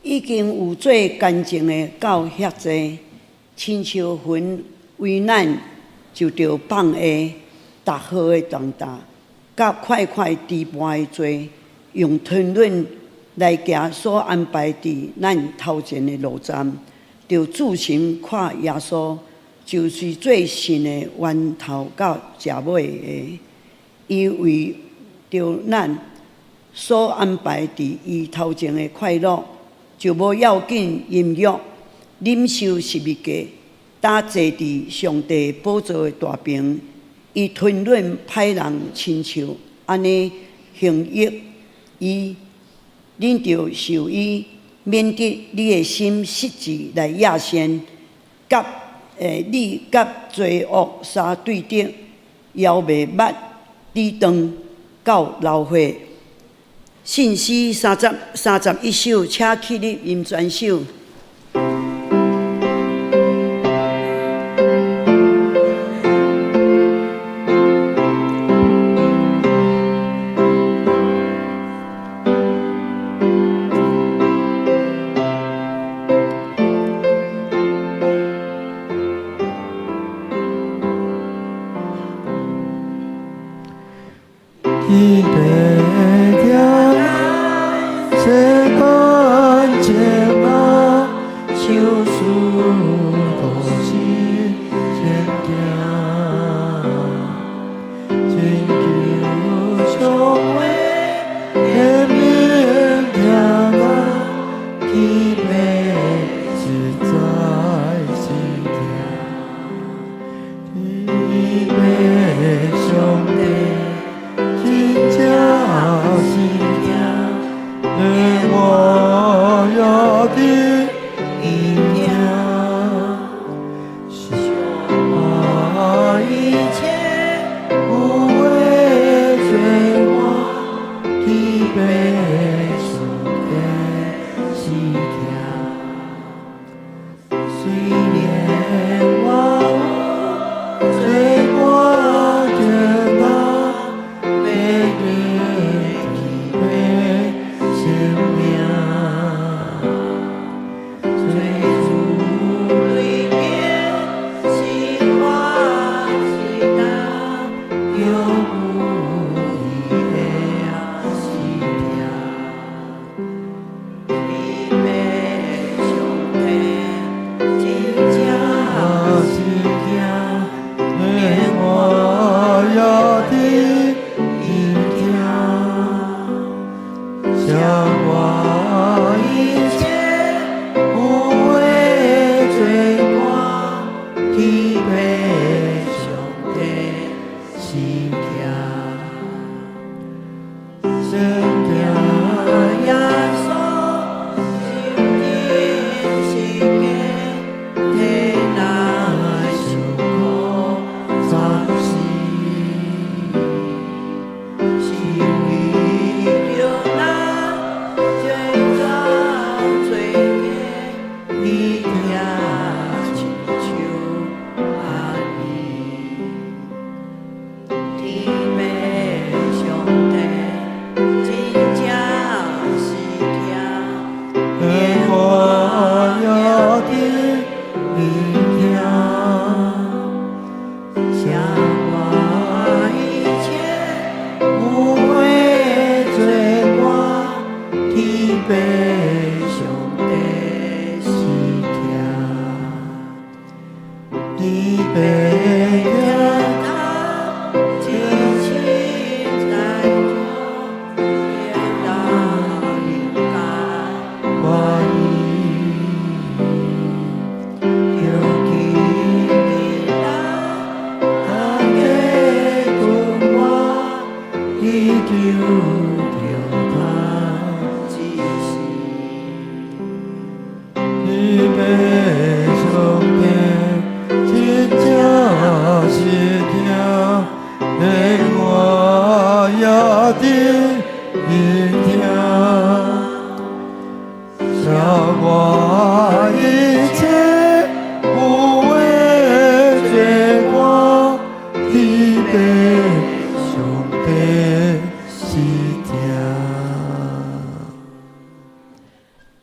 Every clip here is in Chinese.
已经有做干净的到遐济，亲像云危难就着放下，逐号的重担，甲快快治办的罪，用吞忍来行所安排伫咱头前的路站，着自行看耶稣，就是最神的源头到食尾的，伊为着咱所安排伫伊头前的快乐，就无要紧音乐，忍受十字架，搭坐伫上帝宝座的大屏，伊吞忍歹人亲像安尼行役，伊恁着受伊，免得你的心失志来亚先，甲你甲罪恶相对敌，摇袂捌抵挡到老岁。信诗31首，请起立吟全首。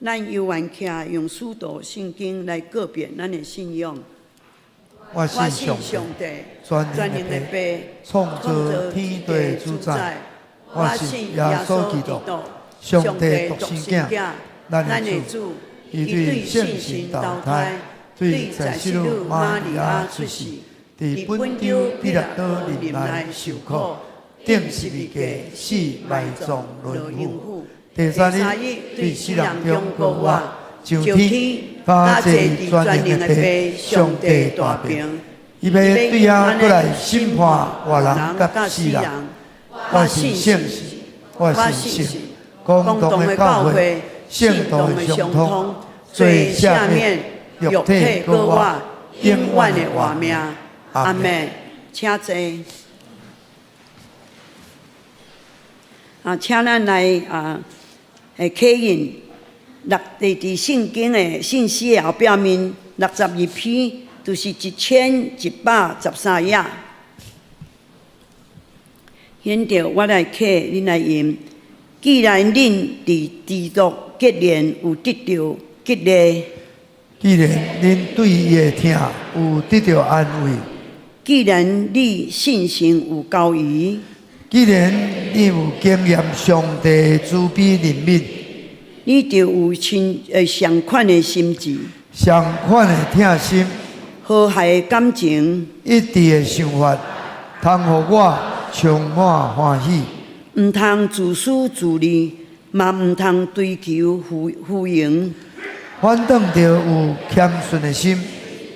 咱犹原徛用使徒圣经来告别咱的信仰。我信上帝，全能的爸，创造天地主宰。我信耶稣基督，上帝独生子，咱的主，伊对圣神投胎，对在世女玛利亚出世，伫本州彼拉多任内受苦，顶十字架死埋葬论府。第三日对死人中复活，上天加坐全能的爸，上帝大平。伊要对遐过来审判活人甲死人。我是圣神，我是圣，共同的教会，圣道的相通，罪赦免，肉体过活，永远的活命。阿门。请坐。请咱来启印伫圣经的信息的后壁面62篇，就是1113页。现着我来启，恁来吟。既然恁伫基督结连有得到激励，既然恁对伊的听有得到安慰，既然你信心有交予，既然你有经验上帝慈悲怜悯，你就有相款的心志，相款的疼心，和谐的感情，一致的想法，通互我充满欢喜。毋通自私自利，嘛毋通追求虚荣，反倒着有谦逊的心，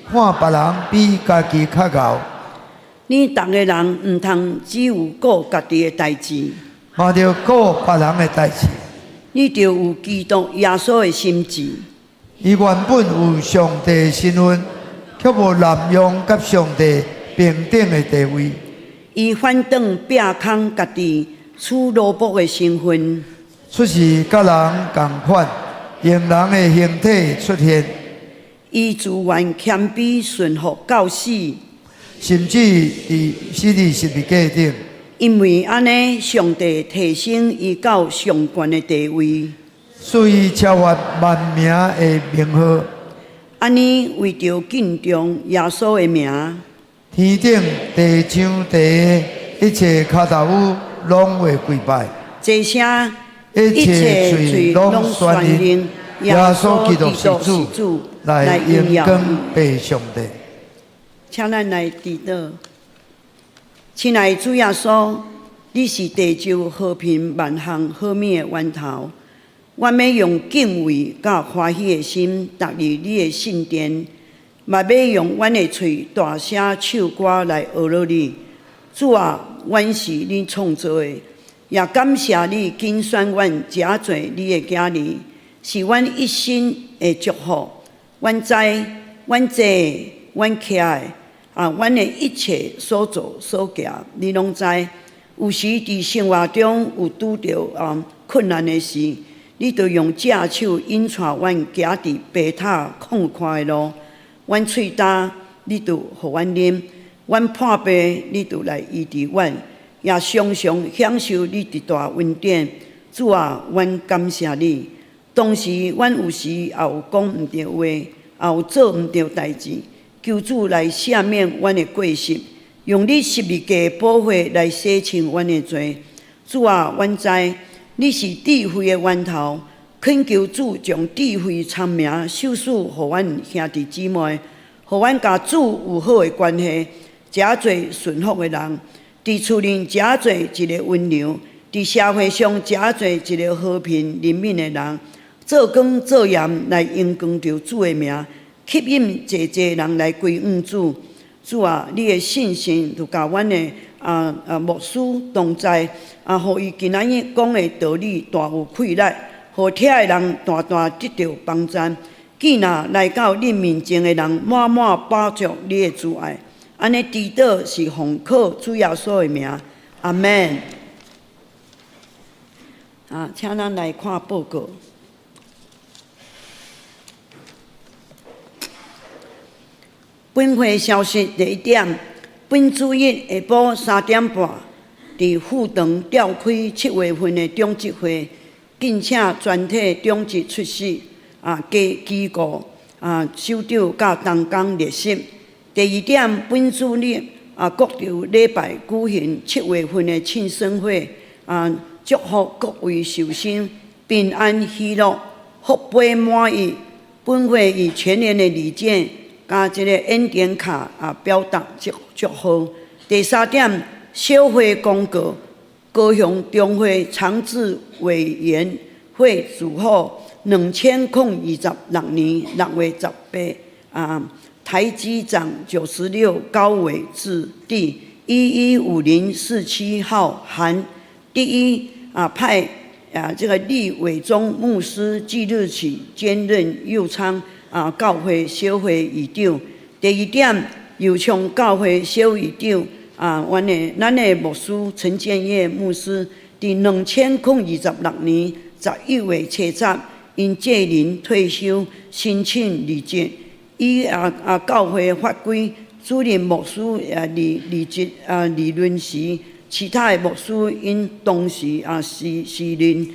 看别人比家己较敖。你逐个人毋通只有顾家己的代志，嘛着顾别人的代志。你着有基督耶稣的心志。伊原本有上帝的身份，却无滥用甲上帝平等的地位。伊反倒避空家己处奴仆的身份，出世甲人共款，用人的形体出现。伊自愿谦卑顺服到死，甚至伫死伫十字架顶。因为安尼，上帝提升伊到上悬的地位，所以超越万名的名号。安尼为着敬重耶稣的名，天顶地上地一切脚头舞拢会跪拜，这声一切嘴拢宣认耶稣基督是主，来荣光被上帝。请咱来祈祷。亲爱的主耶稣，你是地球和平万项好命的源头。我要用敬畏甲欢喜的心踏入你的圣殿，嘛要用阮的嘴大声唱歌来学乐你。主啊，阮是你创造的，也感谢你拣选阮加做你的囝儿，是阮一生的祝福。阮知，阮坐，阮徛的阮的一切所做所行，你拢知。有时伫生活中有拄着困难的事，你就用只手引带阮行伫白塔旷宽的路。阮喙焦，你就互阮啉；阮破病，你就来医治阮，也常常享受你的大恩典。主啊，阮感谢你。当时阮有时也有讲毋对话，也有做毋对代志。求主来赦免阮的过失，用你十字架宝血来洗清阮的罪。主啊，阮知你是智慧的源头，恳求主将智慧参名授予互阮兄弟姊妹，互阮甲主有好的关系，诚侪顺服的人，伫厝里诚侪一个温柔，伫社会上诚侪一个和平怜悯的人，做光做盐来荣光着主的名。吸引济济人来归向主。主啊，你的信心就甲阮的牧师同在，互伊今仔日讲的道理大有气力，互听的人大大得到帮助。既然来到你面前的人，满满饱足你的慈爱。安尼祈祷是奉靠主耶稣的名，阿门。请咱来看报告。本会消息第一点，本主日下晡3点半，伫富堂召开7月份的中职会，并请全体中职出席。机构首长甲同工列席。第二点，本主日各条礼拜举行7月份的庆生会祝福各位寿星平安喜乐，福杯满溢。本会以全年的礼券加这个恩典卡表达祝贺。第三点，小会公告，高雄中会常置委员会主后2026年6月18台机长96高纬至第115047号函第一派这个立伟忠牧师即日起兼任右昌教会小会议长。第二点，右昌教会小会议长咱的牧师陈建业牧师，伫2026年11月7日因届龄退休，申请离职。以教会法规，主任牧师离职离任时，其他的牧师因当时时任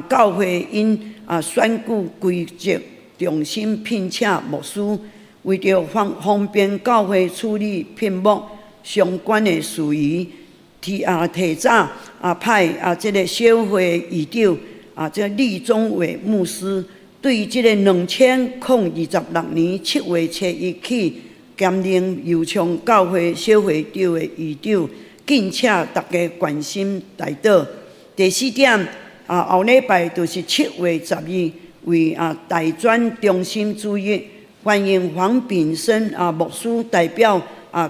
教会因选举规则重新聘请牧师，为着方便教会处理聘牧相关的事宜，提早派这个小会议长这李宗伟牧师。对这个2026年7月7日起，兼任右昌教会小会长的议长，敬请大家关心代祷。第四点，后礼拜就是7月12日，为大专中心主日，欢迎黄炳生牧师代表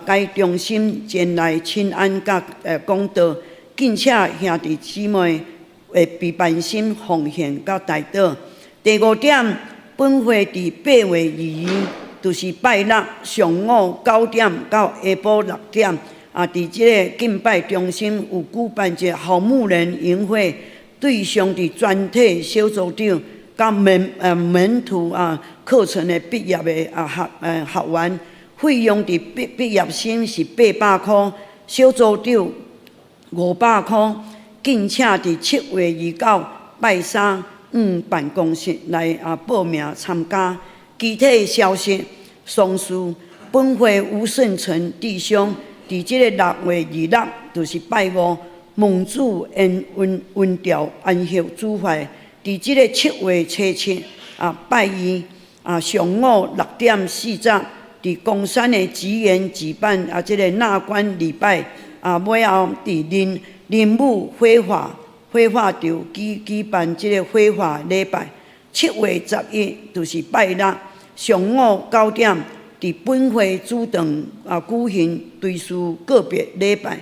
该中心前来亲安甲讲道，敬请兄弟姊妹备办心奉献甲代祷。第五点，本会伫8月2日，就是拜六上午9点到下晡6点，伫这个敬拜中心有举办一个好牧人营会，对象伫专体小组长甲门徒课程的毕业的学员，费用伫毕业生是800块，小组长500块，敬请伫7月29拜三办公室来报名参加。具体消息，上述本会吴胜成弟兄伫这个6月26，就是拜五，蒙主恩调安息主会，伫这个7月7日拜二上午6点40，伫公山的吉园举办这个纳冠礼拜，尾后伫林武火化场举办这个火化礼拜。7月11就是拜六上午9点，伫本会主堂举行追思个别礼拜。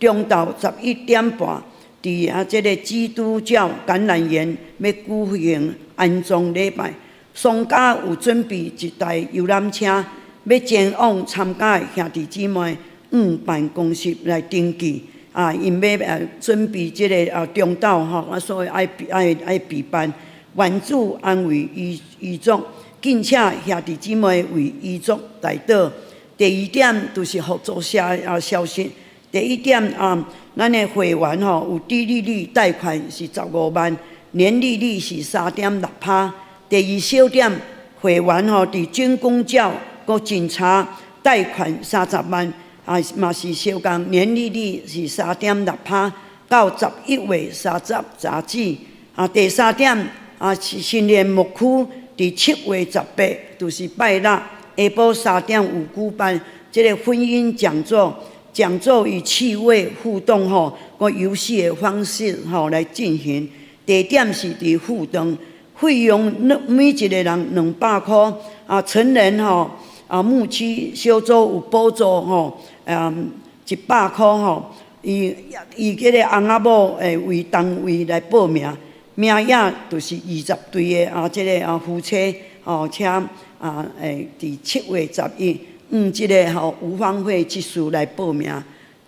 中昼11点半，伫这个基督教橄榄园要举行安葬礼拜。双家有准备一台游览车，要前往参加的兄弟姊妹办公室来登记。因要准备这个中昼所以爱备办。愿主安慰遗族，敬请兄弟姊妹为遗族代祷。第二点就是合作社消息。第一点咱的会员有低利率贷款是15万，年利率是3.6%。第二小点，会员伫军公教、搁警察贷款30万，嘛是相共，年利率是3.6%，到11月30止。第三点是新店牧区伫7月18，就是拜六下晡3点有举办这个婚姻讲座。讲座以趣味互动搁游戏的方式来进行。地点是伫富堂，费用每一个人200块。成人牧区小组有补助100块以这个翁仔某为单位来报名，名额就是20对的这个夫妻请伫7月11。这个吴芳慧技术来报名。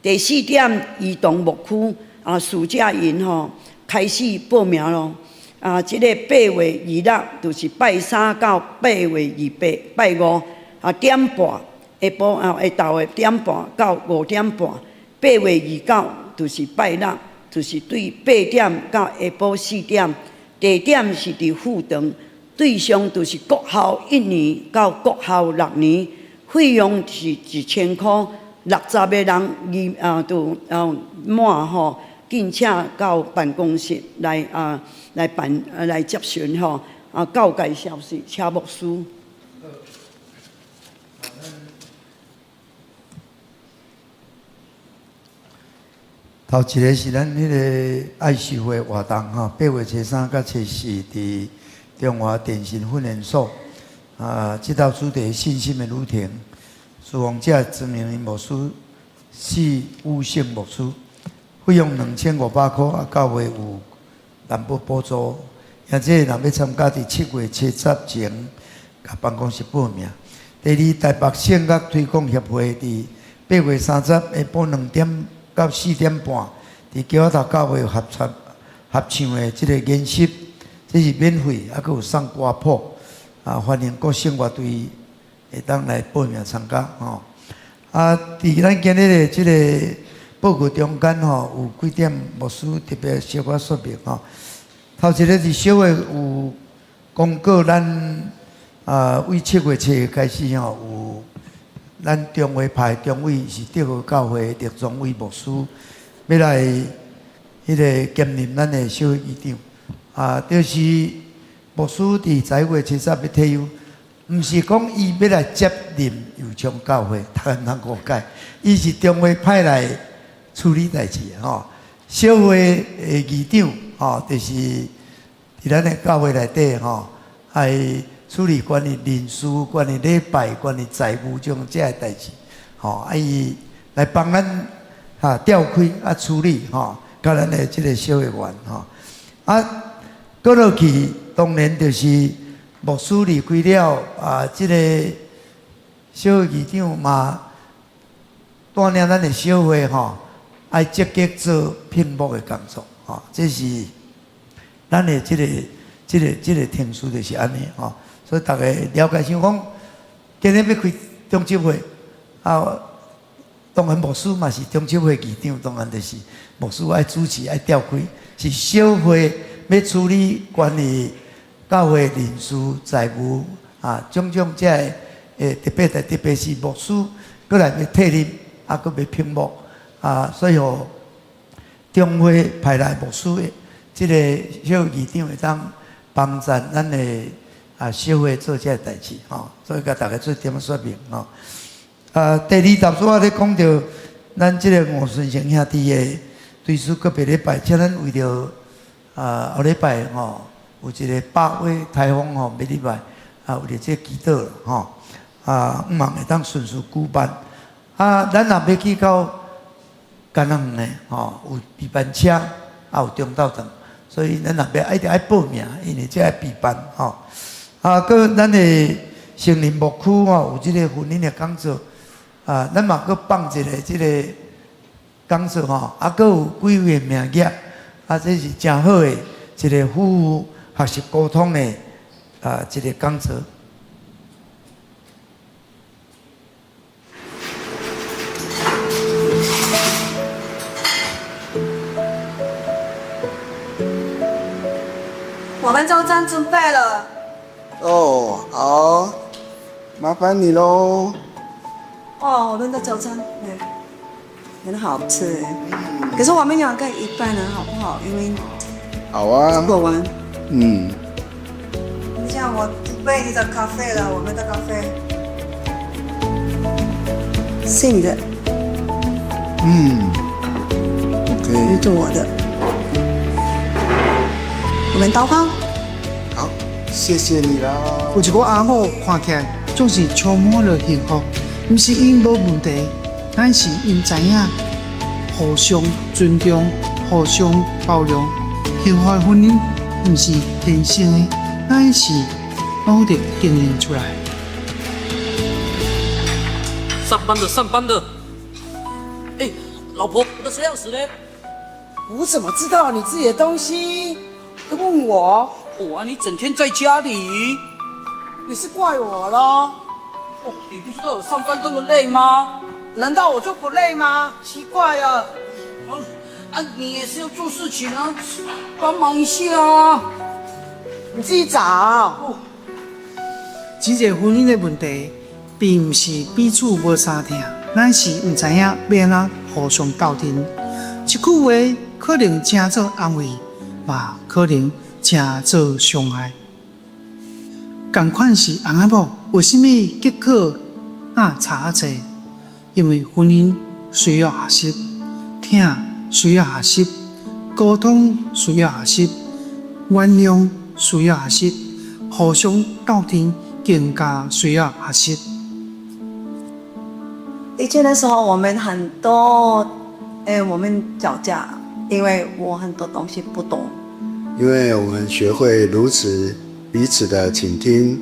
第四点，移动牧区暑假营开始报名咯。这个8月26就是拜三到8月28拜五点半下晡下昼的点半到5点半。8月29就是拜六，就是对8点到下晡4点。地点是伫富堂，对象就是国校1年到国校6年，费用是1000块，60个人都满吼，敬请到办公室来接询吼，告解消息，请牧师。头一个是咱迄个爱秀会活动吼，8月初3到初4伫中华电信训练所。这道主题信心的旅程，侍奉者知名牧师是吴姓牧师，费用2500块，教会有南部补助。而且若要参加，伫7月70前，甲办公室报名。第二，台北圣乐推广协会伫8月30下晡2点到4点半，伫桥仔头教会合唱的即个研习，这是免费，还佫有送歌谱，欢迎各省乐队会当来报名参加吼。伫咱今日的即个报告中间吼，有几点牧师特别小可说明吼。头一个是小的有公告，咱为7月初开始吼有。咱中华派中委是德和教会立宗伟牧师，要来迄个兼任咱的小会议长。就是牧师伫10月70要退休，毋是讲伊要来接任油厂教会，他很难误解。伊是中华派来处理代志吼。小会的议长就是伫咱的教会内底吼，处理管理人事、管理礼拜、管理财务这种代志，伊来帮咱调开处理甲咱的这个小会员过落去当然就是牧师离开了这个小会议长嘛，带领咱的小会爱积极做聘牧的工作这是咱的这个听书就是安尼所以大家了解想讲，今日要开中执会，当然牧师嘛是中执会议长，当然就是牧师爱主持爱调开，是小会要处理管理教会人事财务种种这特别是牧师过来要替任佫要聘牧所以中会派来牧师的这个小议长会当帮赞咱的。小会做这代志所以甲大家做点说明第二tập主要咧讲到咱这个吴顺成兄弟的对书个别礼拜，请咱为着后礼拜有一个8位台风每礼拜为着这祈祷毋茫会当顺序举办咱若要去到甘南呢有备班车有中道等，所以咱若要一定爱报名，因为这要备班搁咱的成林牧区有即个婚姻的讲座咱嘛搁放一个即个讲座搁有几位名额这是真好的一个服务学习沟通的一个讲座。我们早餐准备了。哦，好，麻烦你喽。哦，我们的早餐很好吃可是我们两个一半人好不好？因为好啊，不完。你像我准备你的咖啡了，我们的咖啡，是你的。OK。你做我的。我们祷告。好，谢谢你啦。有一个阿母看起来总是充满了幸福，不是因无问题，但是因知影互相尊重、互相包容。幸福的婚姻不是天生的，乃是努力经营出来。上班的。哎，老婆，我的车钥匙呢？我怎么知道你自己的东西？都问我。你整天在家里，你是怪我咯？哦，你不知道我上班这么累吗？难道我就不累吗？奇怪啊！你也是要做事情啊，帮忙一下啊。你自己找。一个婚姻的问题，并毋是彼此无相听，咱是毋知影要安怎互相斗阵。一句话可能真做安慰，嘛可能真做伤害。同款是翁仔某，为什么结果差遮？因为婚姻需要学习，听需要学习，沟通需要学习，原谅需要学习，互相斗阵更加需要学习。以前的时候，我们很多，我们吵架，因为我很多东西不懂。因为我们学会如此彼此的倾听，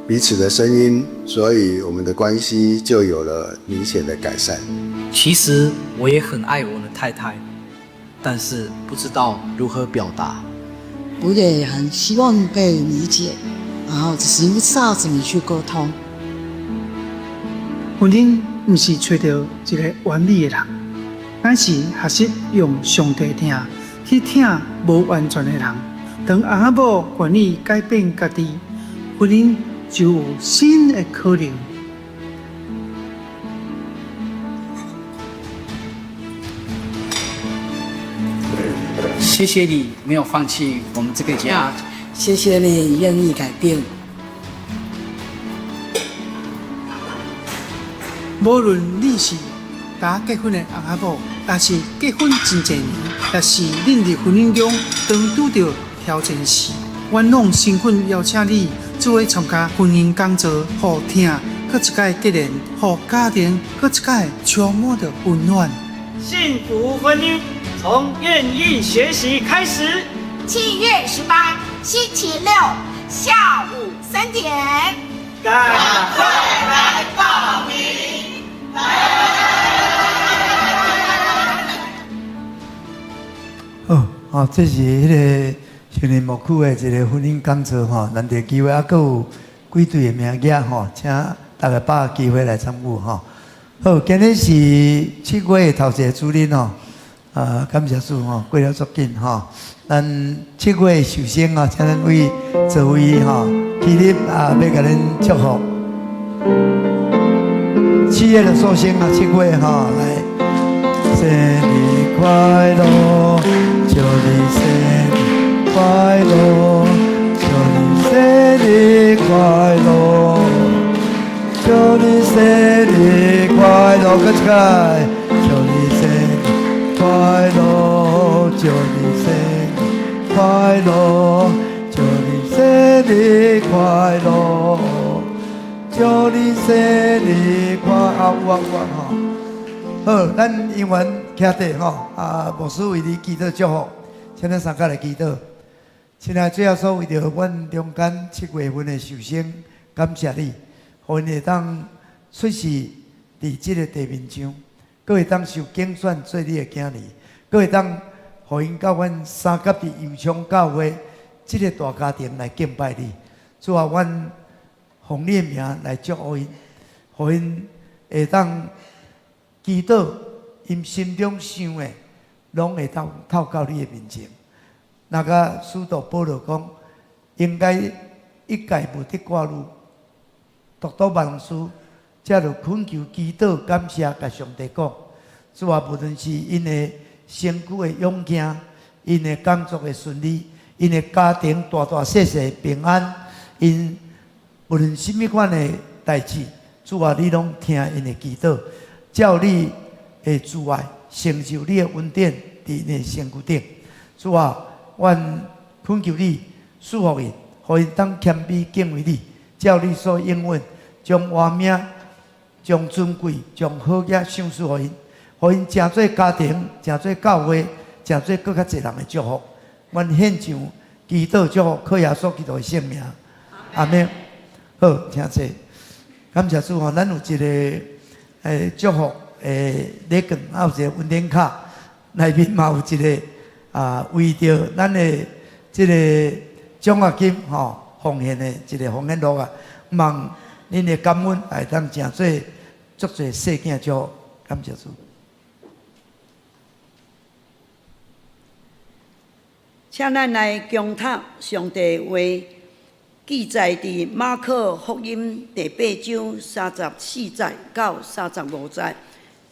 彼此的声音，所以我们的关系就有了明显的改善。其实我也很爱我的太太，但是不知道如何表达。我也很希望被理解，然后只是不知道怎么去沟通。婚姻毋是找到一个完美的人，咱是学习用上帝听去听无完全的人。当翁仔某愿意改变家己，婚姻就有新的可能。谢谢你没有放弃我们这个家。谢谢你愿意改变。无论你是刚结婚的翁仔某，还是结婚真侪年，也是恁伫婚姻中当拄到挑战时，阮拢兴奋邀请你做伙参加婚姻讲座，互听搁一届结连，互家庭搁一届充满着温暖。幸福婚姻从愿意学习开始。7月18星期六下午3点，赶快来报名！好，这是迄个少年牧区的一个婚姻讲座吼，难得机会，还佫有几队的名额吼，请大家把握机会来参与吼。好，今日是7月头一个主日吼，感谢主吼，过了足紧吼。咱7月首先吼，请咱为座位吼起立要甲恁祝福。7月的寿星7月吼来，生日快乐，祝你生日快乐，祝你生日快乐，祝你生日快乐，搁一届，祝你生日快乐，祝你生日快乐，祝你生日快乐。祝你生日快乐！吼，好，咱永远徛地吼，牧师为你祈祷祝福，请咱三甲来祈祷。亲爱最后所为着阮中间7月份的寿星，感谢你，互因会当出世伫即个地面上，佫会当受竞选做你的囝儿，佫会当互因到阮三甲伫油厂教会即个大家庭来敬拜你。主啊，阮奉你的名来祝福因，互因会当祈祷，因心中想的，拢会当透到你的面前。那个使徒保罗讲，应该一概无得挂虑，独独万事，才着恳求祈祷感谢，甲上帝讲。主啊，无论是因的身躯的勇健，因的工作的顺利，因的家庭大大小小平安，因无论什么款的代志，主啊，你拢听因的祈祷，照你的慈爱成就你的恩典伫因的身躯顶。主啊，愿恳求你赐福因，互因当谦卑敬畏你，照你所应允，将活命、将尊贵、将好业赏赐互因，互因成做家庭、成做教会、成做更较侪人的祝福。阮献上祈祷祝福，靠耶稣基督的圣名，阿门。好，请坐。感谢主吼，咱有一个祝福礼券，还有一个温典卡，内面嘛有一个为着咱的这个奖学金吼奉献的一个奉献录啊，望恁的感恩来当成做足侪细囝祝福，感谢主。请咱来恭读上帝话。记载伫马可福音第8章34节到35节。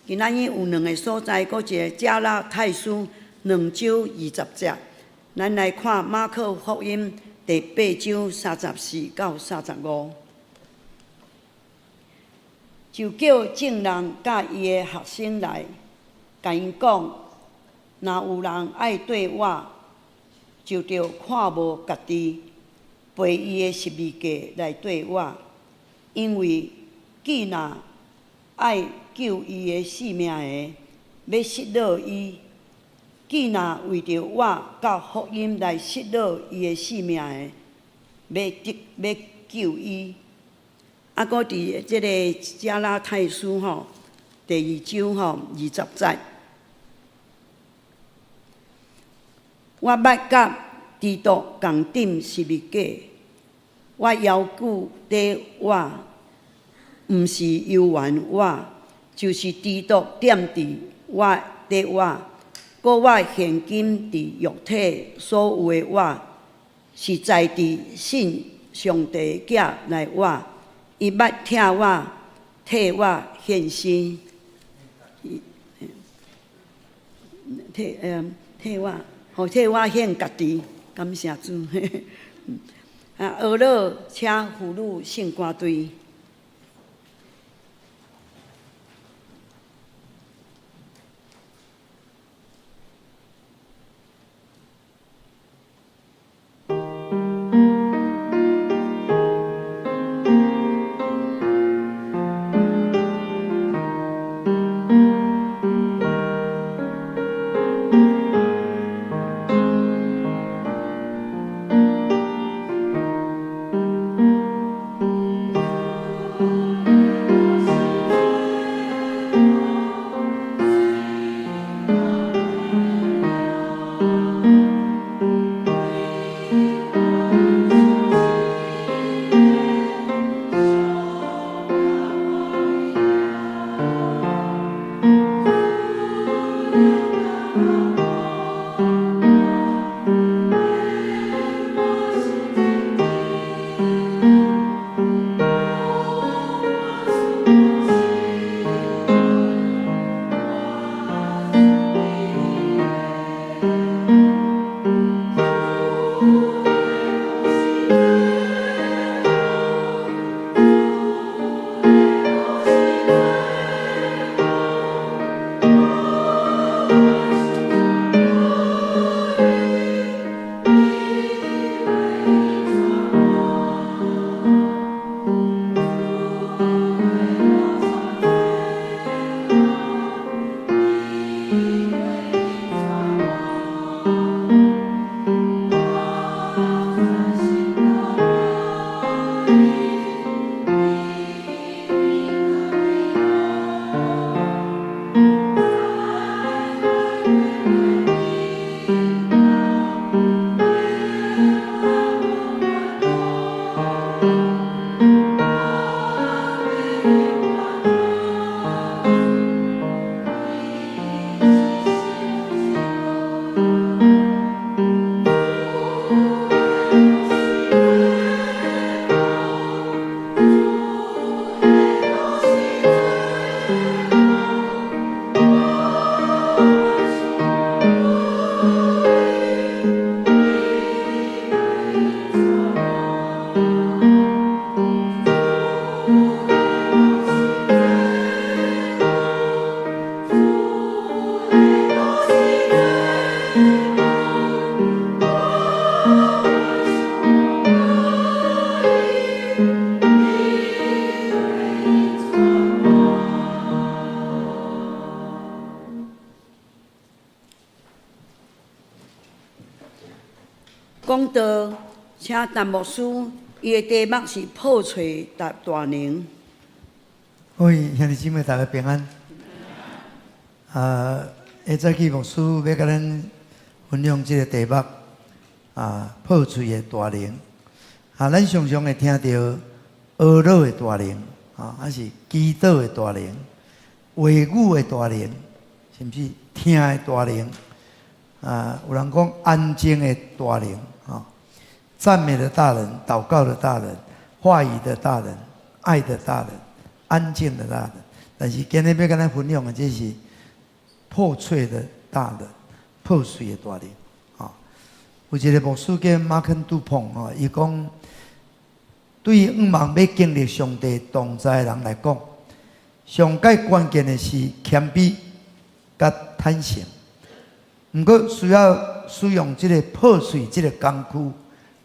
今仔日有2个所在，搁一个加拉太书2章20节。咱来看马可福音第8章34到35。就叫证人甲伊的学生来，甲因讲：若有人爱对我，就着看无家己，背伊的十字架来对我，因为既若爱救伊的性命的，要失落伊；既若为着我甲福音来失落伊的性命的，要救伊。啊，搁伫即个加拉太书第2章20节，我捌甲基督共顶十字架，我腰骨伫我，毋是游玩我，就是基督点伫我伫我，搁我现今伫肉体所有的我，是在伫信上帝囝来我。伊捌替我献身，替我献家己，感谢主。俄勒且俘虏圣歌队。讲道，请陈牧师，伊的题目是破碎大能。各位兄弟姊妹，大家平安。下早起牧师要甲咱分享这个题目，破碎的大能。咱常常会听到俄罗的大能，还是祈祷的大能，话语的大能，甚至听的大能。有人讲安静的大能。赞美的大人、祷告的大人、话语的大人、爱的大人、安静的大人。但是今日要跟咱分享的，这是破碎的大人、破碎的大人。有一个牧师叫马肯杜蓬哦，伊讲，对于毋望要经历上帝同在的人来讲，上界关键的是谦卑甲坦诚。毋过需要使用这个破碎这个工具，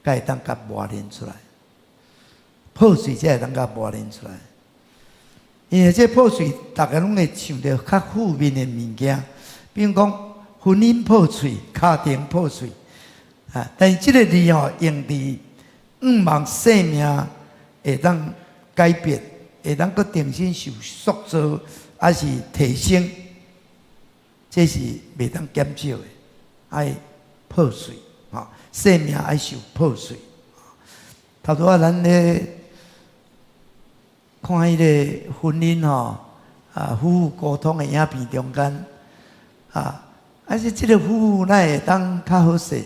才会当甲磨练出来。破碎才会当甲磨练出来。因为这破碎，大家拢会想到较负面的物件，比如讲婚姻破碎、家庭破碎。但是这个字用伫毋望生命会当改变，会当搁重新受塑造，还是提升，这是袂当减少的，爱破碎生命爱受破碎。头拄咱咧看迄个婚姻夫妇沟通的影片中间而且这个夫妇哪会当较好势？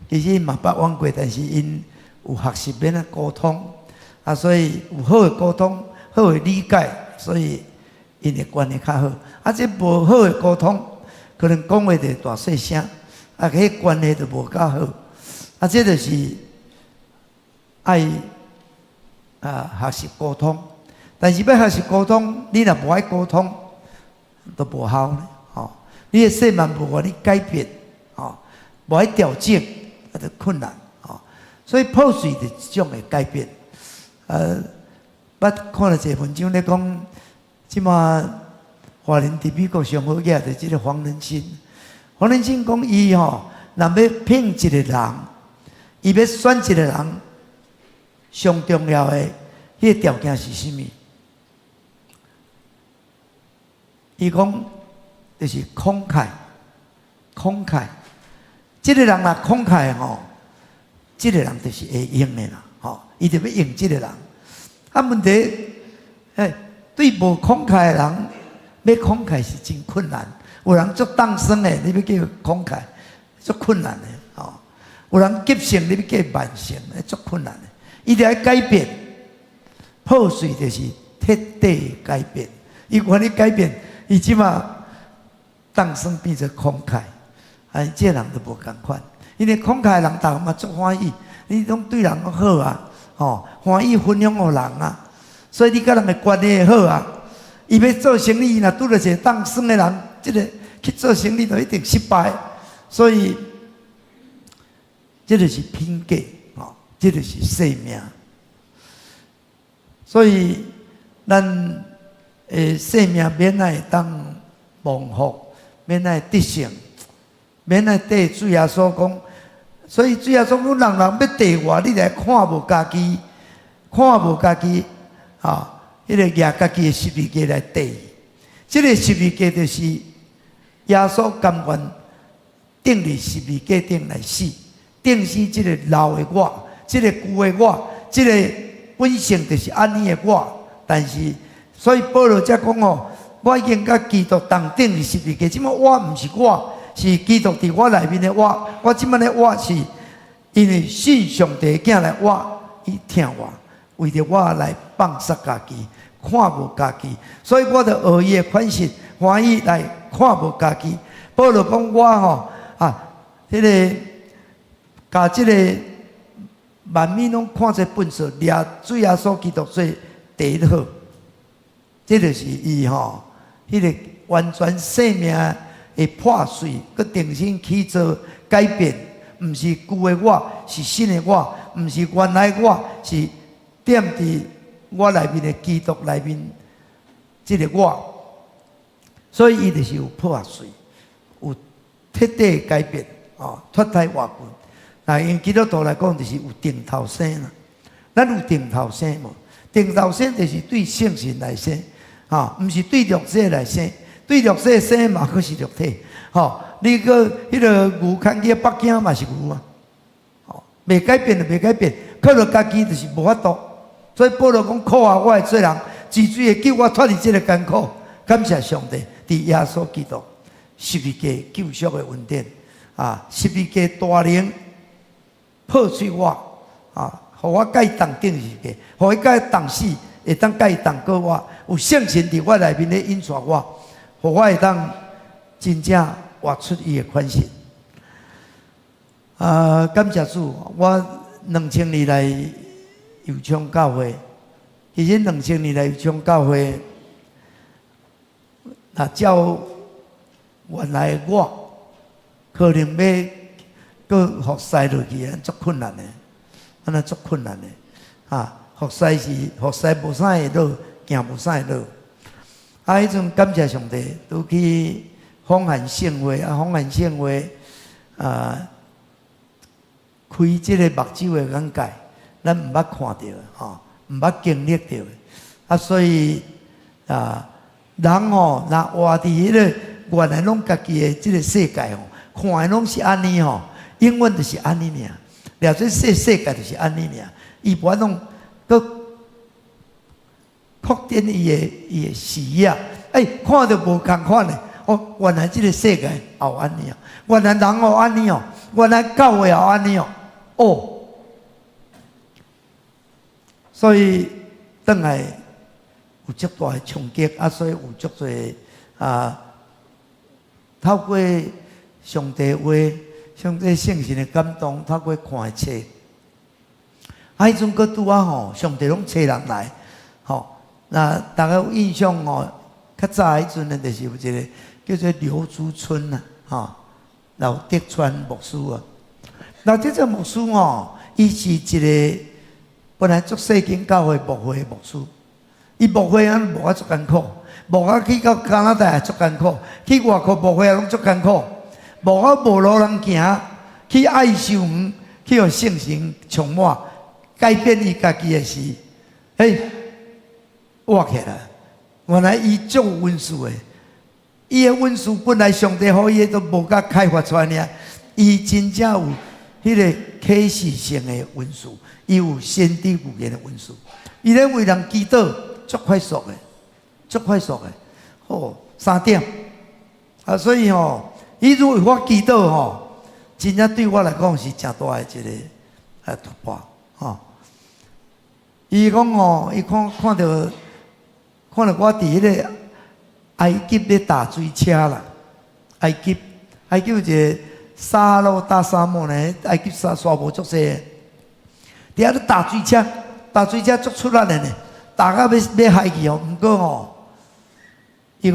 其实因嘛捌往过，但是因有学习免啊沟通所以有好的沟通、好的理解，所以因的关系较好。这无好的沟通，可能讲话就大细声，迄关系就无够好。这就是爱学习沟通。但是要学习沟通，你若无爱沟通，都无效咧。你的生命无法你改变，无爱调整。就困难所以破碎的这种的改变。捌看了一文章咧讲，即马华人伫美国上好嘢就即个黄仁勋。黄仁勋讲伊若要聘一个人，伊要选一个人，上重要的迄个条件是啥物？伊讲就是慷慨，慷慨。这个人若慷慨这个人就是会用的啦，伊就要用这个人。问题，对无慷慨的人，要慷慨是真困难。有人做当生的，你要叫慷慨，足困难的。有人急性，你要叫慢性，足困难的。伊就要改变，破碎就是彻底改变。伊看你改变，伊即马当生变成慷慨。这人就无共款，因为慷慨的人，逐个嘛足欢喜，你拢对人好欢喜分享互人所以你甲人的关系会好伊要做生意，若拄到一个当生的人，这个去做生意就一定失败。所以，这就是品格这就是生命。所以，咱生命免会当蒙福，免会得胜。免来对主耶稣讲，所以主耶稣讲，人人要对我，你来看无家己，看无家己迄个举家己的十字架来对。这个十字架就是耶稣甘愿钉伫十字架顶来死，钉死这个老的我，这个旧的我，这个本性就是安尼的我。但是，所以保罗才讲我已经甲基督同钉伫十字架，即么我毋是我。是基督伫我内面的我，我即摆的我是因为信上帝囝来我，伊疼我，为着我来放杀家己，看无家己，所以我就学伊的款式，欢喜来看无家己。保罗讲我迄个甲即个万民拢看做粪扫，掠主耶稣基督做第一好，这就是伊迄个完全生命会破碎，佮重新起造改变，毋是旧的我，是新的我，毋是原来我，是踮伫我内面的基督内面，这个我，所以伊就是有破碎，有彻底改变脱胎换骨。那因基督徒来讲，就是有定头生啦。咱有定头生无？定头生就是对圣神来生，毋是对肉体来生。对肉体生嘛，可是肉体。你个迄个牛牵去北京嘛是牛未改变就未改变，靠着家己就是无法度。所以保罗讲：苦我会做人，至水会救我脱离这个艰苦。感谢上帝，伫耶稣基督十字架救赎的恩典十字架大能破碎我，啊，互我甲伊同顶是个，互伊甲伊同死，会当甲伊同过我，有圣神伫我内面咧引带我，互我会当真正活出伊的款式。感谢主，我2000年来油厂教会，其实2000年来油厂教会，照原来我可能要搁服侍落去，足困难的，安尼足困难的。服侍是服侍无啥会落，行无啥会落。迄阵感谢上帝，都去访韩圣会，访韩圣会开即个目睭的眼界，咱毋捌看到，毋捌经历到，所以人若活伫迄个原来拢家己的即个世界看的拢是安尼永远就是安尼尔，了这世界就是安尼尔，伊无拢搁扩展伊的视野，看到无共款的，原来即个世界也有安尼原来人也有安尼原来教会也有安尼所以转来有足大的冲击所以有足多透过上帝话、上帝圣神的感动，透过看的册，迄阵佫拄上帝拢找人来，那大家有印象较早迄阵呢，就是有一个叫做刘竹春老德川牧师老德川牧师伊是一个本来做世间教会牧会的牧师，伊牧会牧足艰苦，牧去到加拿大也足艰苦，去外国牧会也拢足艰苦，牧无路人行，去爱受园，去互圣神充满，改变伊家己的事，活起来。原来伊足有温数的，伊的温数本来上帝予伊都无甲开发出来呢，伊真正有迄个启示性的温数，伊有先知语言的温数，伊咧为人祈祷足快速的，足快速的，3点所以伊如果为我祈祷真正对我来讲是真大的一个突破伊讲伊看到我伫迄个埃及咧打水车啦，埃及有一个沙漠大沙漠呢，埃及沙漠足济，伫遐咧打水车足出力的呢，打到要害去毋过伊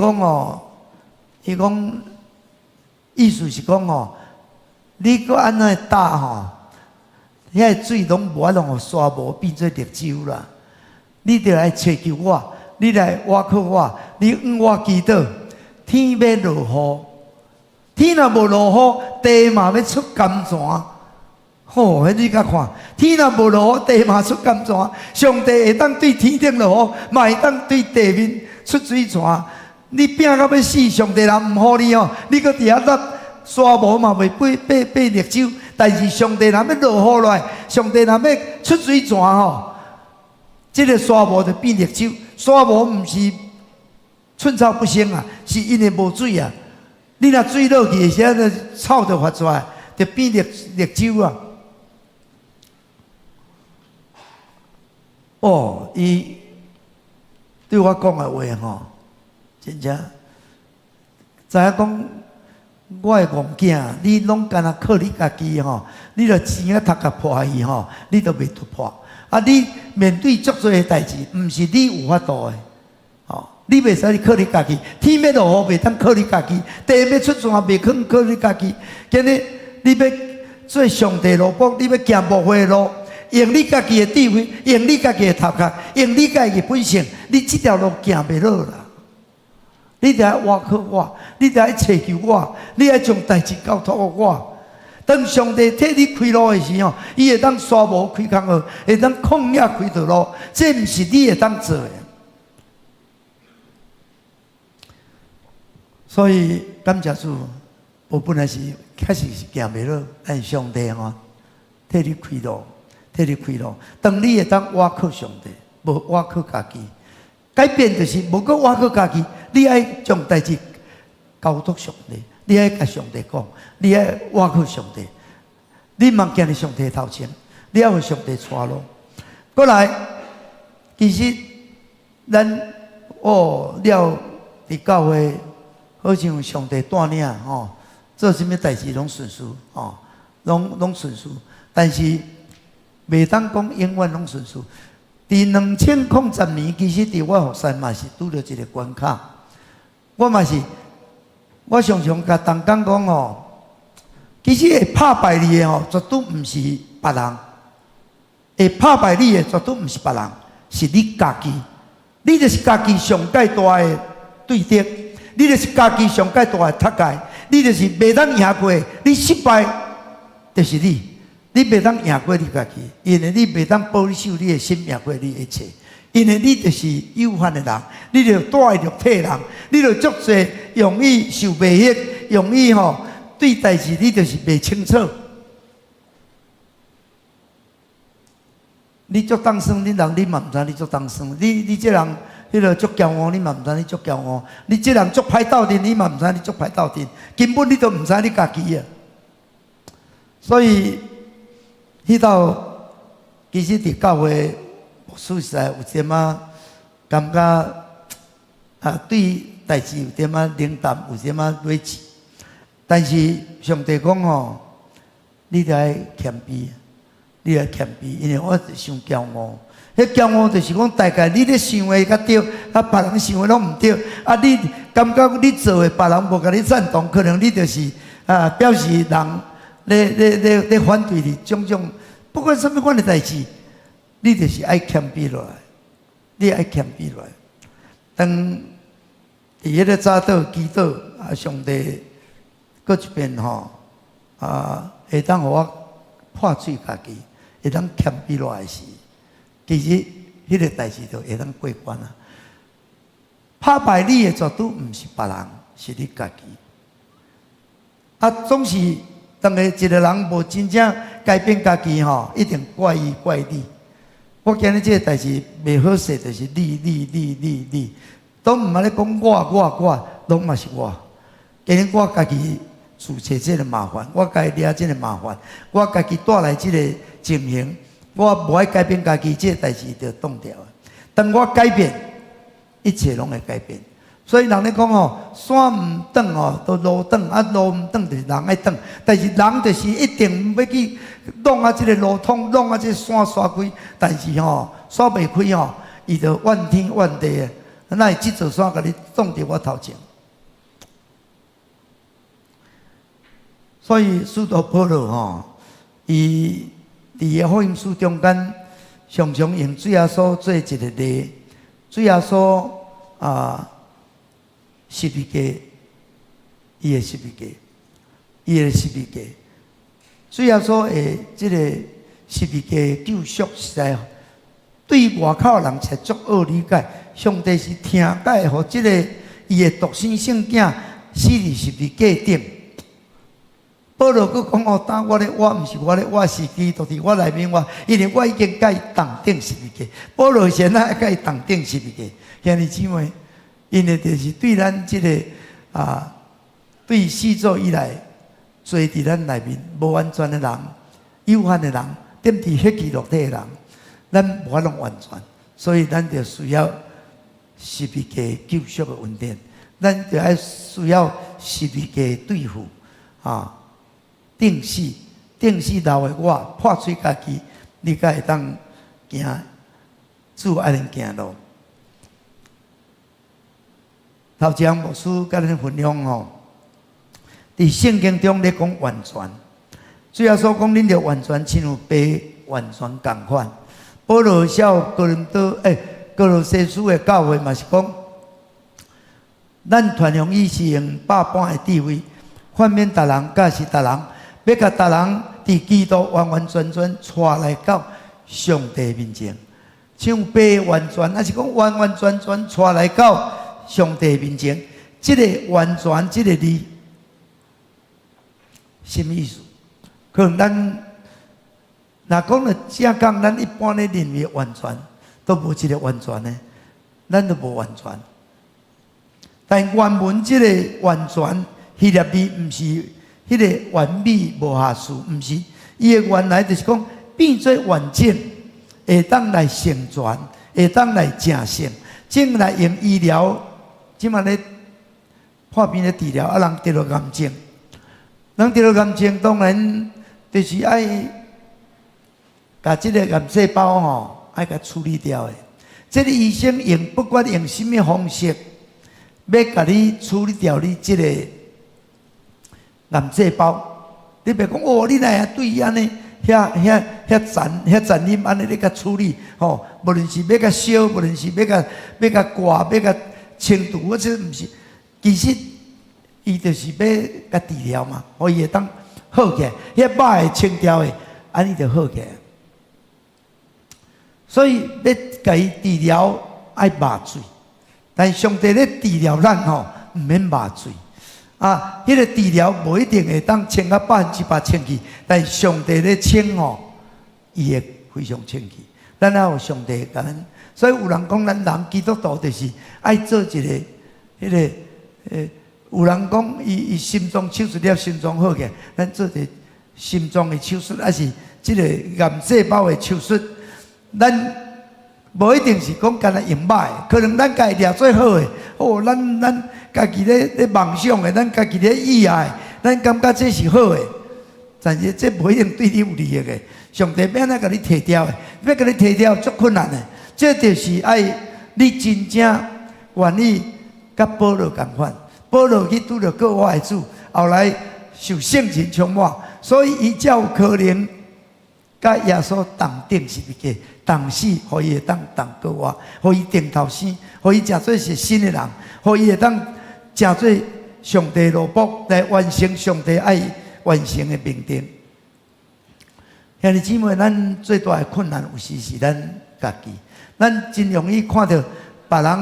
讲意思是讲你搁安尼打遐个水拢无法让沙漠变做绿洲啦，你着来找求我。你来挖靠我，你我祈祷，天要落雨，天若无落雨，地嘛要出甘泉。迄你甲看，天若无落雨，地嘛出甘泉。上帝会当对天顶落雨，嘛会当对地面出水泉。你拼到要死，上帝若毋予你你搁伫遐落沙漠嘛袂变绿洲。但是上帝若要落雨来，上帝若要出水泉这个沙漠就变绿洲。沙漠毋是寸草不生是因为无水你若水落去的时候，草就发出来，就变绿洲伊对我讲的话真正知影讲我的戆囝，你拢干那靠你家己你著钱读甲破去你著袂突破。你面对足多的代志，毋是你有法度的，你袂使靠你家己，天要落雨袂当靠你家己，地要出泉袂肯靠你家己。今日你要做上帝路卜，你要行牧会的路，用你家己的智慧，用你家己的头壳，用你家己的本性，你这条路行袂落啦。你得要倚靠我，你得要祈求我，你要将代志交托给我。当上帝替你开路的时伊会当沙漠开空路，会当旷野开道路，这毋是你会当做的。所以感谢主，我本来是开始是行袂落，但上帝替你开路，替你开路。当你会当倚靠上帝，无倚靠家己，改变就是无搁倚靠家己，你爱将代志交托上帝。你爱甲上帝讲，你爱倚靠上帝，你莫行伫上帝头前，你要互上帝带路。过来，其实咱了伫教会，好像上帝带领吼，做啥物代志拢顺遂吼，拢顺遂。但是袂当讲永远拢顺遂。伫2010年，其实伫我服侍嘛是拄着一个关卡，我常常甲同工讲吼，其实会拍败你的吼，绝对毋是别人。会拍败你的，绝对毋是别人，是你家己。你就是家己上界大的对敌，你就是家己上界大的脱界，你就是袂当赢过。你失败，就是你袂当赢过你家己，因为你袂当保守你的心，赢过你的一切。因为你就是有限的人，你就带肉体的人，你就足侪容易受迷惑，容易对代志你就是袂清楚。你足当算，你人你嘛毋知你足当算。你这人，迄个足骄傲，你嘛毋知你足骄傲。你这人足歹斗阵，你嘛毋知你足歹斗阵。根本你都毋知你家己啊。所以，迄道其实伫教会，说实在有点感觉对代志有点冷淡，有点累积。但是上帝讲吼，你得爱谦卑。你要谦卑，因为我伤骄傲。迄骄傲就是讲，大概你咧想的较对，别人想的拢毋对。你感觉你做的，别人无甲你赞同，可能你就是表示人咧反对你，种种不管什么款的代志，你就是爱谦卑落来，你爱谦卑落来。当伫迄个早祷祈祷上帝搁一遍会当互我破碎家己。会当谦卑落来时，其实迄个代志就会当过关啊。拍败你的绝对毋是别人，是你家己。总是当个一个人无真正改变家己一定怪伊怪你。我今日这个代志袂好势，就是你，都毋爱咧讲我，拢嘛是我。今日我家己自找这个麻烦，我家己惹这个麻烦，我家己带来这个情形，我无爱改变家己，这个代志就冻掉了。当我改变，一切拢会改变。所以人咧讲山毋转都路转，路毋转就是人爱转。但是人就是一定要去弄这个路通，弄这个山刷开。但是刷袂开伊就怨天怨地的，那会这座山甲你挡伫我头前。所以使徒保罗伊伫个福音书中间，常常用主耶稣做一个例，主耶稣十字架，伊的十字架，主耶稣的这个十字架救赎实在，对外口人才足好理解。上帝是听解，互这个伊的独生圣囝死伫十字架顶。保罗佫讲当我咧活，毋是我咧活，是基督伫我内面活。因为我已经甲伊同顶十字架。保罗现在甲伊同顶十字架，兄弟姊妹，因为就是对咱这个对死做以来，做伫咱内面无完全的人、有限的人、踮伫迄具肉体的人，咱无法弄完全，所以咱就需要十字架救赎的恩典，咱就要需要十字架对付定死老的我，破碎家己，你才会当行主爱人行路。头前牧师甲恁分享伫圣经中咧讲完全，主要说讲恁着完全亲像爸完全共款。保罗写哥罗西书的教会嘛是讲，咱传扬伊是用百般的智慧，反面达人甲是达人。要甲达人伫基督完完全全带来到上帝面前，像爸完全，还是讲完完全全带来到上帝面前。这个完全，这个字，什么意思？可能咱若讲了正讲，咱一般咧认为完全，都无一个完全呢，咱都无完全。但原文这个完全，希腊字毋是。迄个完美无瑕疵，毋是，伊的原来就是讲变做完整，会当来成全，会当来成圣，正来用医疗，即马咧破病咧治疗，啊，人得了癌症，人得了癌症，当然就是爱把这个癌细胞吼，爱甲处理掉的。这个医生用不管用什么方式，要甲你处理掉你这个癌细胞，你别讲哦，你来对安尼。遐残忍安尼咧甲处理吼，无论是要甲烧，无论是要甲刮，要甲清除，这毋是，其实伊就是要甲治疗嘛，互伊会当好起来，遐肉会清掉的，安尼就好起来。所以要甲伊治疗爱麻醉，但上帝咧治疗咱吼，毋免麻醉。啊，迄个治疗无一定会当清到100%清气，但上帝咧清吼，伊会非常清气。咱也有上帝感恩，所以有人讲咱人基督徒就是爱做一个迄个有人讲伊心脏手术了，心脏好起来，咱做一个心脏的手术，还是即个癌细胞的手术，咱无一定是讲干那用歹，可能咱家己掠最好的，哦，咱家己咧梦想的，咱家己咧意爱，咱感觉这是好的，但是这无一定对你有利益的。上帝要安怎甲你摕掉的，要甲你摕掉足困难的。这就是爱你真正愿意甲保罗共款，保罗去拄着各外的主，后来受圣灵充满，所以伊才有可能甲耶稣同定十字架，同死，互伊会当同各外，互伊定头生，互伊诚做是新的人，互伊会当诚做上帝罗卜来完成上帝爱完成的命定。兄弟姊妹，咱最大的困难有时是咱家己，咱真容易看到别人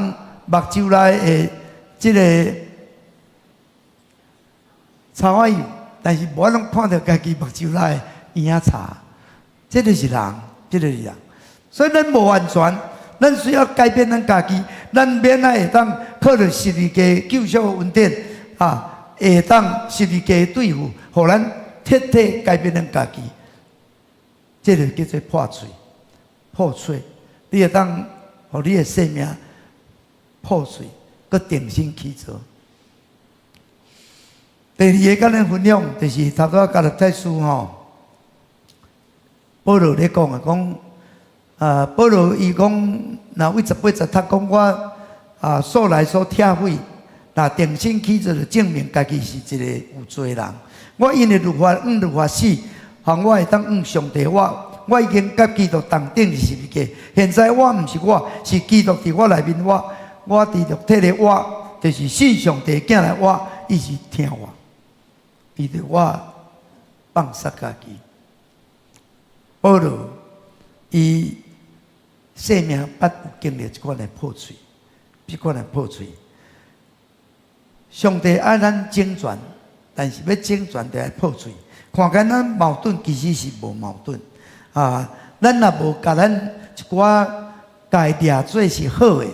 目睭内的这个茶花油，但是无法通看到家己目睭内的圆仔茶，这就是人，这就是人。所以咱无完全，咱需要改变咱家己，咱免来会当靠着十字架救赎的恩典啊，会当十字架的对付，互咱彻底改变咱家己。这就叫做破碎，破碎。你会当，互你的生命破碎，佮重新起造。第二个跟咱分享，就是头拄甲了在书吼，保罗咧讲啊，讲保罗伊讲，那为18节他讲我素来所拆毁，那重新起造就证明家己是一个有罪人。我因为律法律法死。行我会当上帝我已经甲基督同定十字架。现在我毋是我，是基督伫我内面我伫肉体的我，就是信上帝囝来我，伊是听我，伊对我放杀家己。保罗伊生命捌有经历即款的破碎，即款的破碎。上帝爱咱整全，但是要整全就要破碎。看见咱矛盾，其实是无矛盾啊！咱若无甲咱一寡家掠做是好的，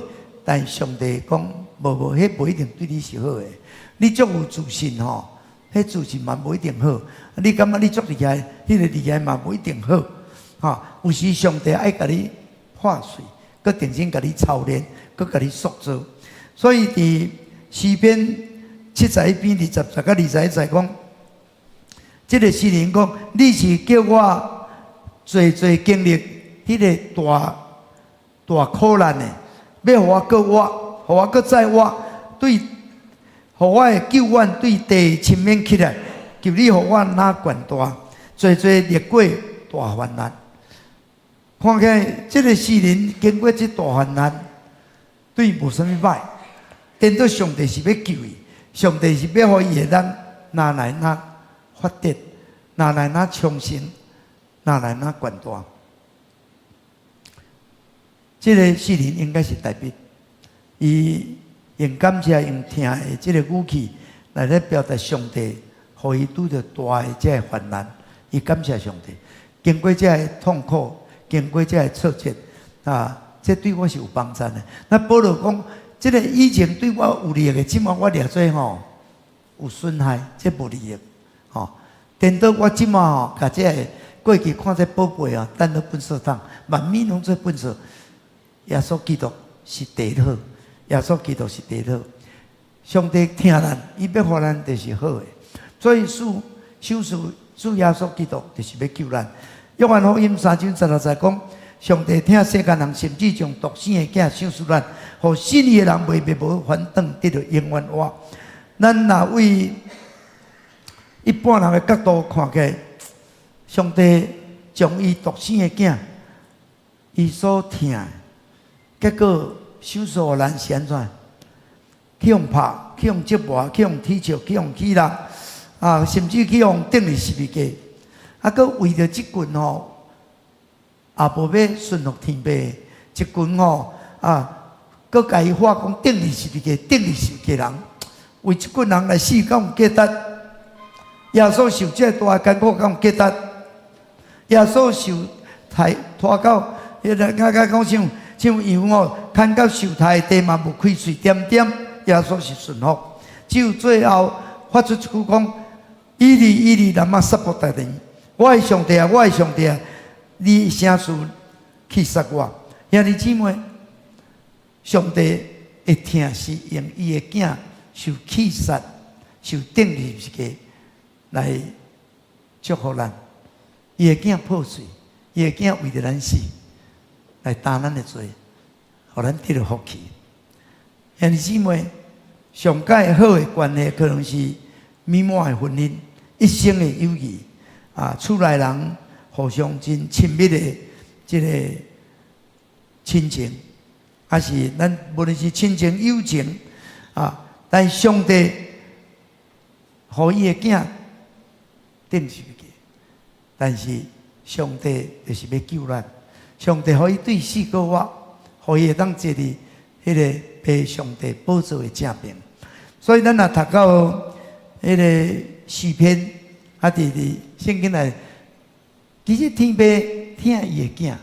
但上帝讲无，迄无一定对你是好的。你足有自信吼，迄自信嘛无一定好。你感觉你足厉害，迄个厉害嘛无一定好。哈，有时上帝爱甲你破碎，佮重新甲你操练，佮甲你塑造。所以伫诗篇71篇20甲21节讲。这个诗人讲，你是叫我最经历迄个大苦难的，要互我搁活，互我搁再活，对，互我的救援对地深免起来，求你互我拿悬大，历过大患难。看起来，这个诗人经过这大患难，对无啥物歹，颠倒上帝是要救伊，上帝是要互伊会当拿来拿。发展，哪来哪创新，哪来哪悬大。这个诗人应该是代笔，伊用感谢、用听的这个语气来咧表达上帝，互伊拄着大的这个患难，伊感谢上帝。经过这个痛苦，经过这个挫折，这对我是有帮助的。那保罗讲，这个以前对我有利益的，即马我掠做吼有损害，这无利益。吼，颠倒我即马吼，甲这个过去看这宝贝啊，等到粪扫桶，万米拢做粪扫。耶稣基督是第一好，耶稣基督是第一好。上帝听咱，伊要互咱就是好的。所以主耶稣基督就是要救咱。约翰福音3章16节讲，上帝听世间人，甚至将独生的囝赏赐咱，互信伊的人袂灭无反等，得到永远活。咱若为一般人的角度看起来，上帝将伊独生的囝，伊所听的，结果赏赐互咱是安怎？去用拍，去用折磨，去用踢笑，去用欺人，甚至去用钉入十字架。佮为着即群吼，也无要顺服天父，一群吼佮家己话讲钉入十字架，钉入十字架人，为即群人来死，敢有价值？耶稣受这大艰苦，敢有价值？耶稣受拖到迄个讲像羊哦，牵到受害地嘛，无开喙点点。耶稣是顺服，只有最后发出一句讲：伊利南玛撒伯达尼。我的上帝啊，我的上帝啊，你啥事去杀我？兄弟姊妹，上帝会听是用伊的囝受气杀、受钉入十字架来祝福咱。伊的囝破碎，伊的囝为着咱死，来担咱的罪，互咱得到福气。兄弟姊妹，上界好的关系可能是美满的婚姻，一生的友谊。厝内人互相真亲密的这个亲情，还是咱无论是亲情友情但上帝互伊的囝钉十字架，但是上帝就是要救咱，上帝互伊对死过活，互伊会当坐伫迄个被上帝宝座的正边。所以咱若读到迄个诗篇，伫圣经内，其实天父听伊的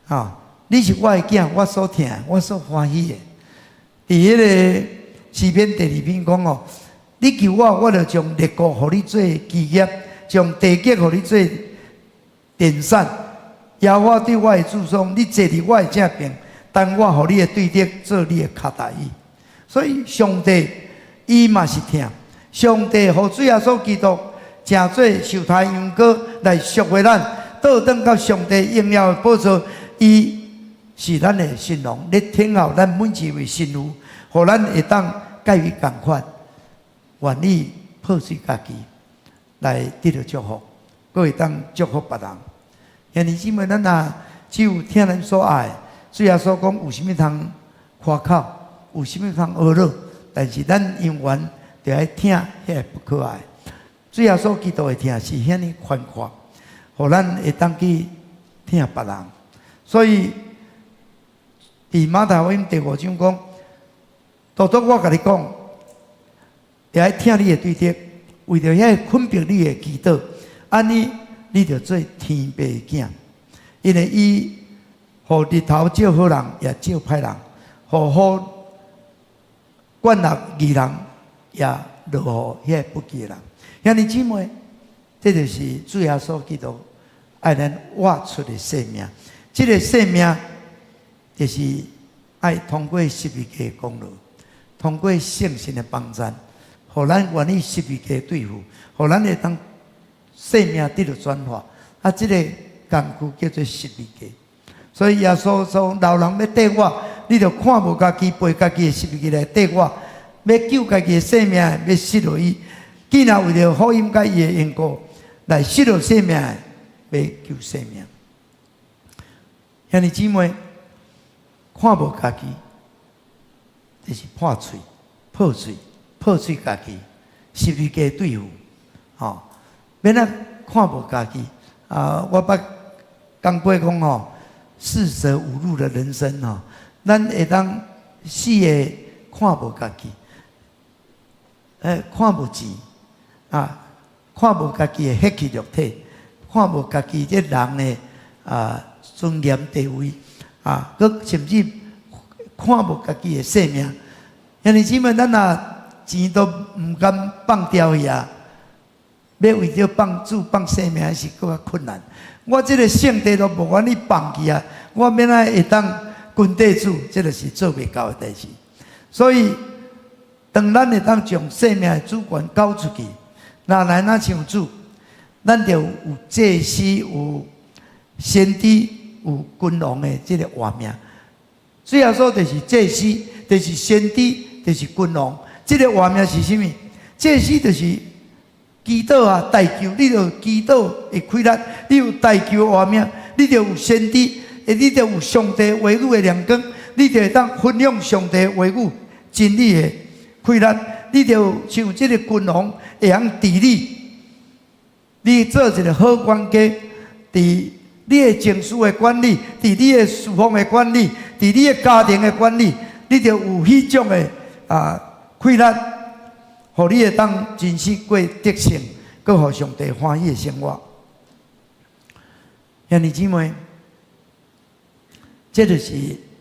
囝，你是我的囝，我所听，我所欢喜的。伫迄个诗篇第2篇讲你求我，我就将列国互你做基业，将地极互你做电扇。耶和华对我的祝颂，你坐伫我的正边，但我互你的对敌做你的脚踏椅。所以上帝伊嘛是听，上帝互主耶稣基督。正做受胎羊羔来赎回咱，倒转到上帝荣耀的宝座，伊是咱的新郎，咧听候咱每一位新妇，互咱会当介于共款，愿意破碎家己，来得到祝福，佫会当祝福别人。兄弟姊妹，咱若只有听人所爱，主耶稣讲有啥物通夸口，有啥物通学乐，但是咱永远着爱听遐不可爱。主耶稣基督的听是遐尼宽阔，互咱会当去听别人。所以，伫马太福音第5章讲，独独我甲你讲，会爱听你的对敌，为着遐分别你的祈祷，安尼你就做天父的囝，因为伊互日头照好人，也照歹人；互管纳义人，也落予遐不义的人。兄弟姊妹，这就是主耶稣基督爱咱活出的生命。这个生命就是爱通过十字架的功劳，通过圣神的帮助，互咱愿意十字架对付，互咱会当生命得到转化。这个工具叫做十字架。所以耶稣说：“老人要缀我，你就看无家己，背家己的十字架来缀我，要救家己的生命，要失落伊。既然为了福音甲伊的缘故来失落生命，要救生命。兄弟姊妹，看无家己，就是破碎、破碎家己，十字架对付。免看无家己。我捌讲过讲四舍五入的人生咱会当死的看无家己，看无钱。看无家己的血气肉体，看无家己这人的尊严地位，佮甚至看无家己的生命。兄弟姊妹，咱若钱都毋敢放掉去要为着放主放生命是搁较困难。我这个圣地都无愿意放弃啊！我免来会当君地主，这就是做袂到的代志。所以，当咱会当将生命的主权交出去，哪来哪像主，咱就有祭司、有先知、有君王的这个画面。最后说就是祭司，就是先知，就是君王。这个画面是什么？祭司就是祈祷啊，代求，你就祈祷会开力；你有代求画面，你就有先知，你就有上帝话语的亮光，你就会当分享上帝话语真理的开力。你就像这个君王会晓治理，你做一个好管家，伫你的情绪的管理，伫你的事奉的管理，伫你的家庭的管理，你就有迄种的开力。互你会当真实过德性，搁互上帝欢喜的生活。兄弟姊妹，这就是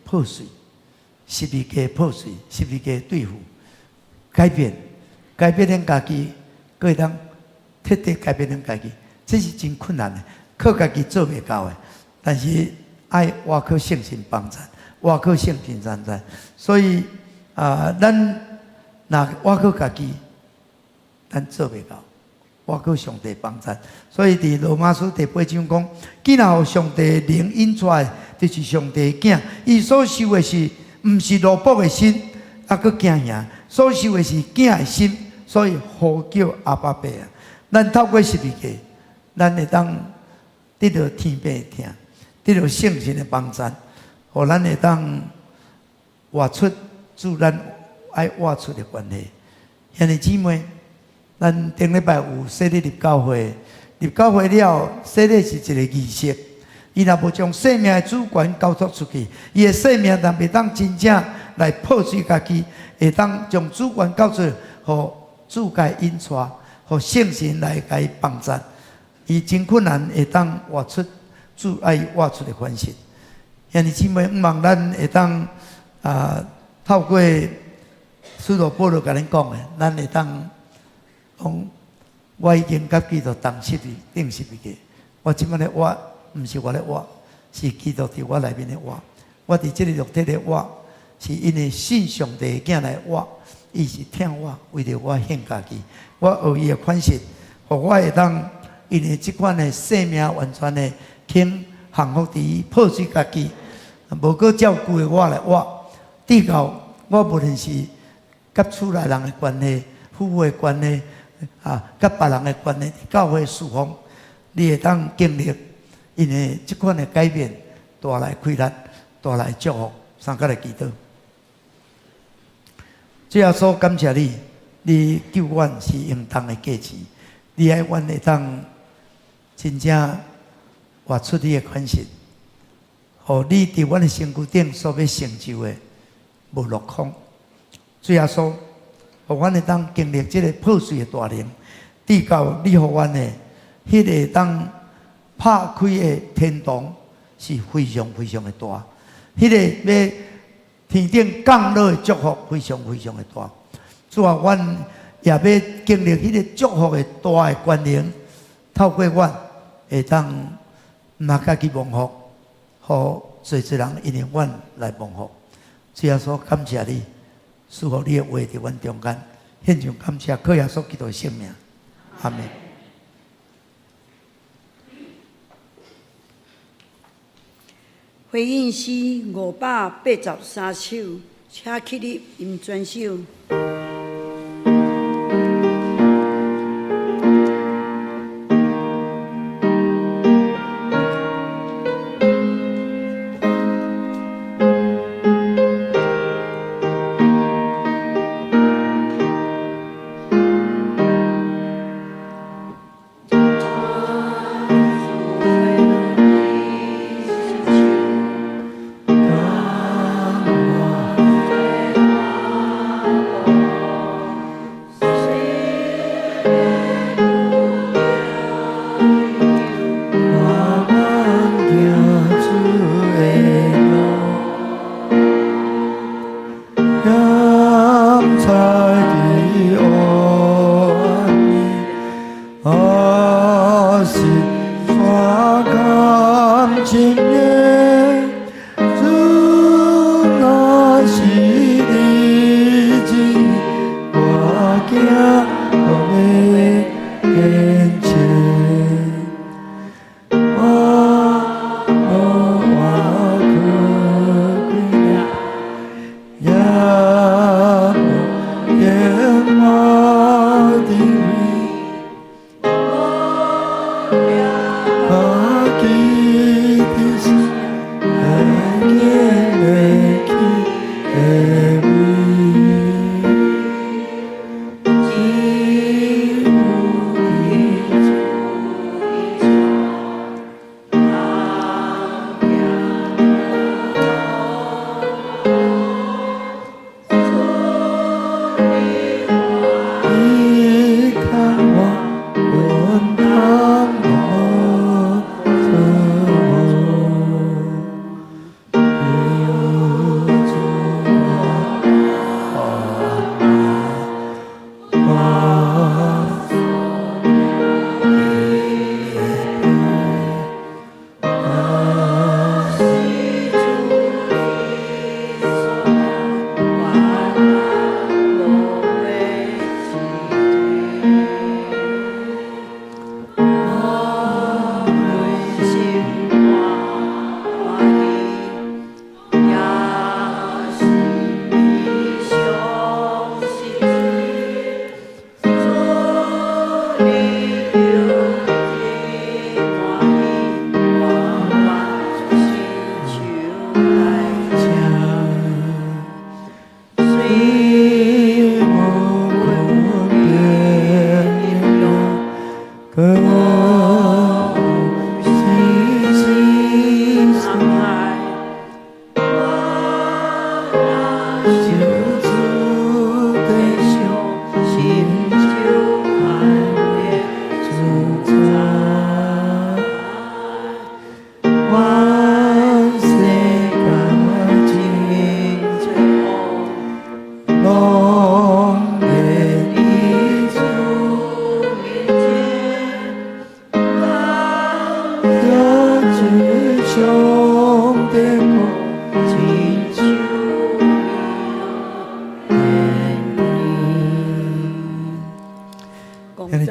破碎，12家破碎，12家对付，改变咱家己，搁会当彻底改变咱家己，这是真困难的，靠家己做袂到的。但是爱外靠圣神帮助，外靠圣神赞赞。所以咱。那我靠家己，咱做袂到，我靠上帝帮助。所以伫罗马书第8章讲，既然有上帝灵引出来，就是上帝的囝。伊所受的是，毋是罗卜的心，搁囝兄，所受的是囝的心，所以呼叫阿爸爸啊。咱透过12家，咱会当得到天父的听，得到圣神的帮助，互咱会当活出自咱。爱活出的关系，兄弟姊妹，咱顶礼拜有洗礼入教会，入教会了，洗礼是一个仪式。伊若无将生命的主权交托出去，伊的生命当袂当真正来破碎家己，会当将主权交出，互主该引出，互圣神来甲伊帮助。伊真困难会当活出主爱活出的方式。兄弟姊妹，毋望咱会当透过。使徒保罗甲恁讲的，咱会当讲，我已经甲基督同定12个。我即摆咧活，毋是我咧活，是基督伫我内面咧活。我伫即个肉体咧活，是因为信上帝的囝来活。伊是听我，为着我献家己。我学伊的款式，互我会当因为即款的生命完全的肯降服伫破碎家己，无过照顾的我来活。直到我无论是甲厝内人的关系、夫妇的关系甲别人的关系、教会侍奉，你会当经历，因为即款的改变，带来开力，带来祝福，三甲来祈祷。最后所感谢你，你救阮是应当的价值，你爱阮会当真正活出你的款式，互你伫阮的身躯顶所要成就的无落空。最后说，互阮会当经历这个破碎的大能，直到你互阮的迄个当拍开的天堂是非常非常的大，迄个要天顶降落的祝福非常非常的大。主啊，阮也要经历迄个祝福的大的关联，透过阮会当拿家己蒙福，互侪侪人因为阮来蒙福。最后说感谢你。赐福你的话伫阮中间，献上感谢，靠耶稣基督的性命，阿门。回应诗583首，请起立吟全首。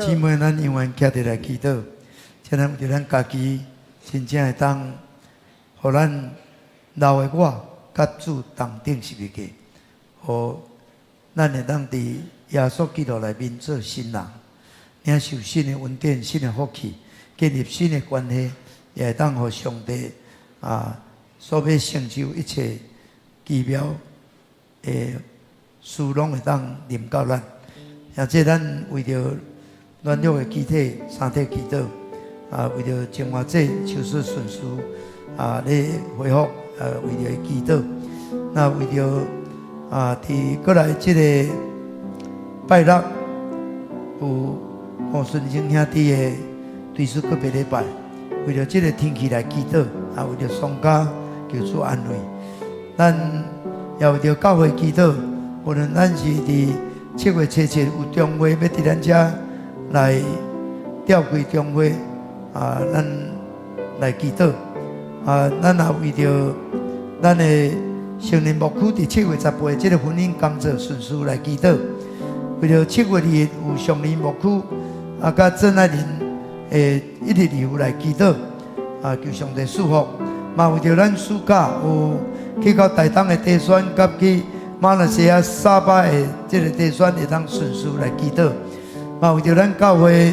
姊妹，咱永远徛伫来祈祷，才能为咱家己真正会当，互咱老的我甲主同顶是一个，互咱会当伫耶稣基督内面做新人，领受新的恩典、新的福气，建立新的关系，也会当互上帝所要成就一切奇妙的事，拢会当临到咱。也即咱为着软弱的肢体、三体祈祷，为着净化这手术顺序，咧恢复，为着祈祷。那为着伫过来即个拜六有黄顺生兄弟的对书个别礼拜，为着即个天气来祈祷，为着丧家求主安慰。咱也为着教会祈祷，无论咱是伫7月7日有中会要伫咱遮来召开中会，咱来祈祷。咱也为着咱的成年牧区伫7月18日这个婚姻工作顺序来祈祷。为着7月2日有上年牧区甲郑爱玲的一日游来祈祷，求上帝赐福。嘛为着咱暑假有去到台东的地选，甲去马来西亚沙巴的这个地选会当顺序来祈祷。嘛为着咱教会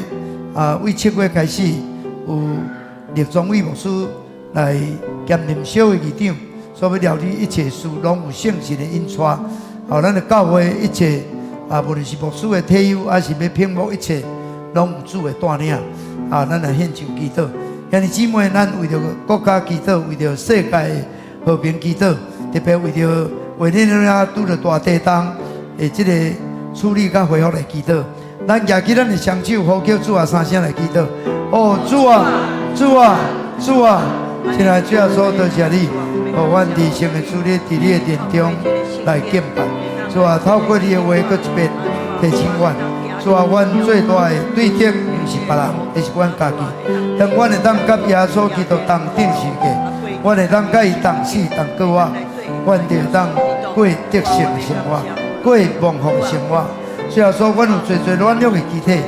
为7月开始有立宗伟牧师来兼任小会议长，所要料理一切事拢有圣神的引带，互咱的教会一切无论是牧师的体友，还是要聘牧一切，拢有主的带领。咱来献上祈祷。兄弟姊妹，咱为着国家祈祷，为着世界的和平祈祷，特别为着为咱拄着大地震的这个处理甲恢复来祈祷。咱举起咱的双手，呼叫主啊3声来祈祷。哦，主啊，主啊，主啊！亲爱的主耶稣，多谢你，互阮弟兄的主力伫你的殿中来敬拜。主啊，透过你的话，搁一遍提醒阮。主啊，阮最大的对敌不是别人，而是阮家己。当阮会当甲耶稣基督同顶世界，阮会当甲伊同死同过活，阮就会当过得胜的生活，过蒙福的生活。虽然说阮有最软弱的肢体，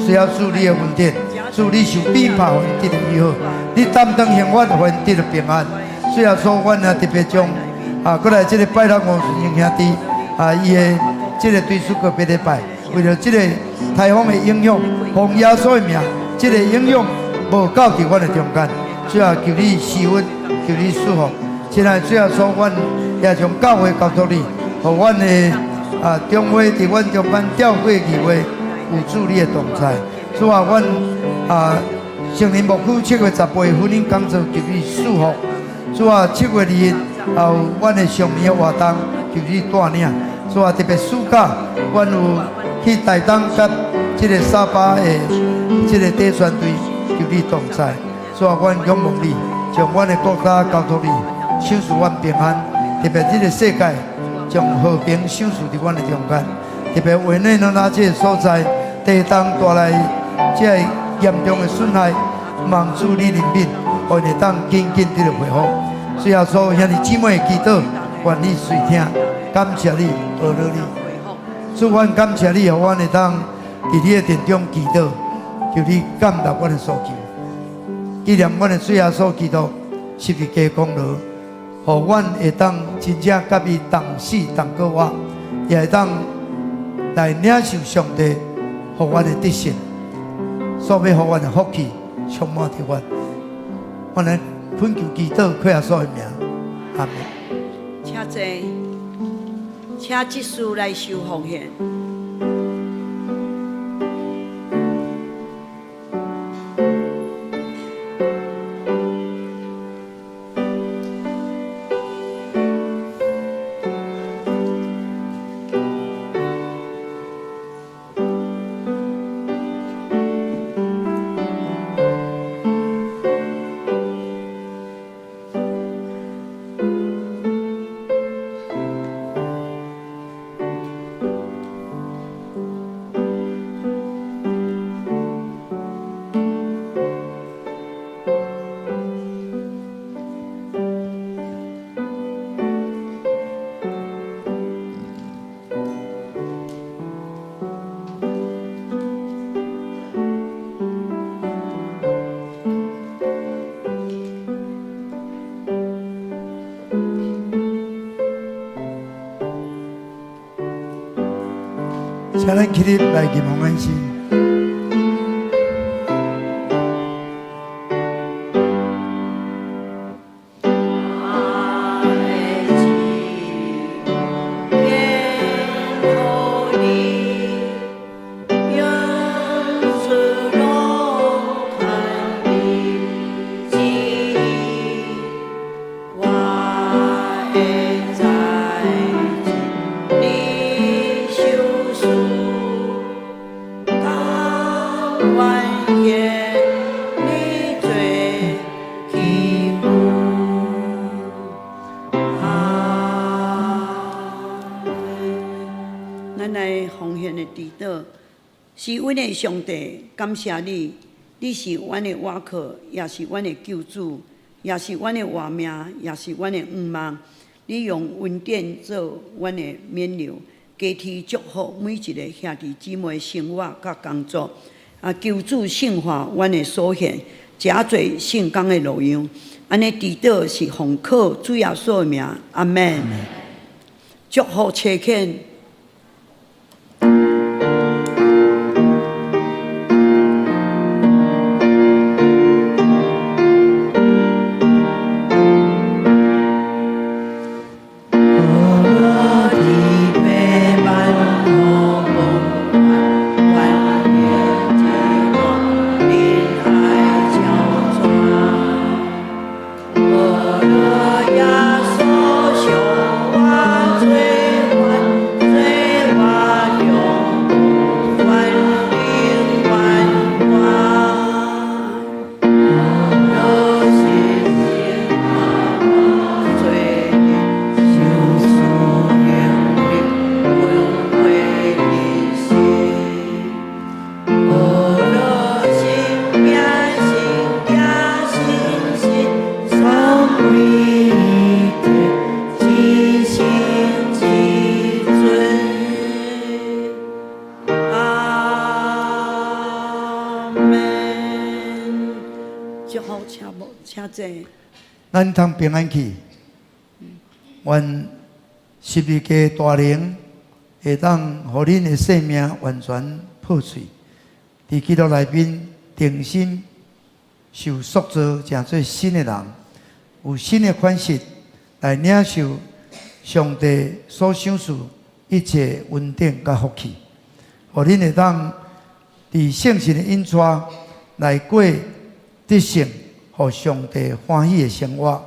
需要主你的恩典，主你受逼迫，互因得到医好，你担当幸福，互因得到平安。虽然说阮也特别将过来这个拜六吴顺英兄弟伊的这个对书个别礼拜，为了这个台风的影响，奉耶稣的名，这个影响无到伫阮的中间，主要求你施恩，求你赐福。现在主要说，阮也从教会交托你，互阮的中会伫阮中间调过机会，有助你的同在。主啊，阮成年牧区7月18日婚姻讲座，求你赐福。主啊，7月2日后，阮的上面的活动，求你带领。主啊，特别暑假，阮有去台东甲这个沙巴的这个底船队，求你同在。主啊，阮仰望你，将阮的国家交托你，守护阮平安。特别这个世界，将和平守护伫阮的中间。特别委内瑞拉这个所在，地动带来这个严重的损害，望主你怜悯，互因会当紧紧得到恢复。最后所有兄弟姊妹的祈祷，愿你垂听，感谢你，阿罗你。主，阮感谢你，互阮会当伫你的殿中祈祷，求你感答阮的所求。纪念阮的主耶稣基督十字架功劳，互阮会当真正甲伊同死同过活，也会当来领受上帝互阮的得胜，所要互阮的福气充满伫阮。阮来恳求祈祷，靠耶稣的名，阿门。请坐，请祭司来受奉献。请咱起立来敬奉安心。是阮的上帝，感谢你，你是阮的倚靠，也是阮的救主，也是阮的活命，也是阮的盼望。你用恩典做阮的冕旒，加添祝福每一个兄弟姊妹生活甲工作。求主圣化阮的所献，诚侪圣工的路样。安尼祈祷是奉靠主耶稣的名，阿门。祝福车恳。咱通平安去。愿12家大灵会当互恁的生命完全破碎，伫基督内面重新受塑造，成做新的人，有新的款式来领受上帝所赏赐一切恩典甲福气，互恁会当伫圣神的引带来过得胜，互上帝欢喜的生活。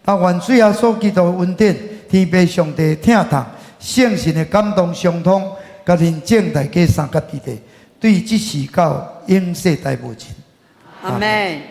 但愿主耶稣基督的恩典、天父上帝疼痛、圣神的感动相通，甲恁正大家三甲地地，对即时到永世代无尽。阿门。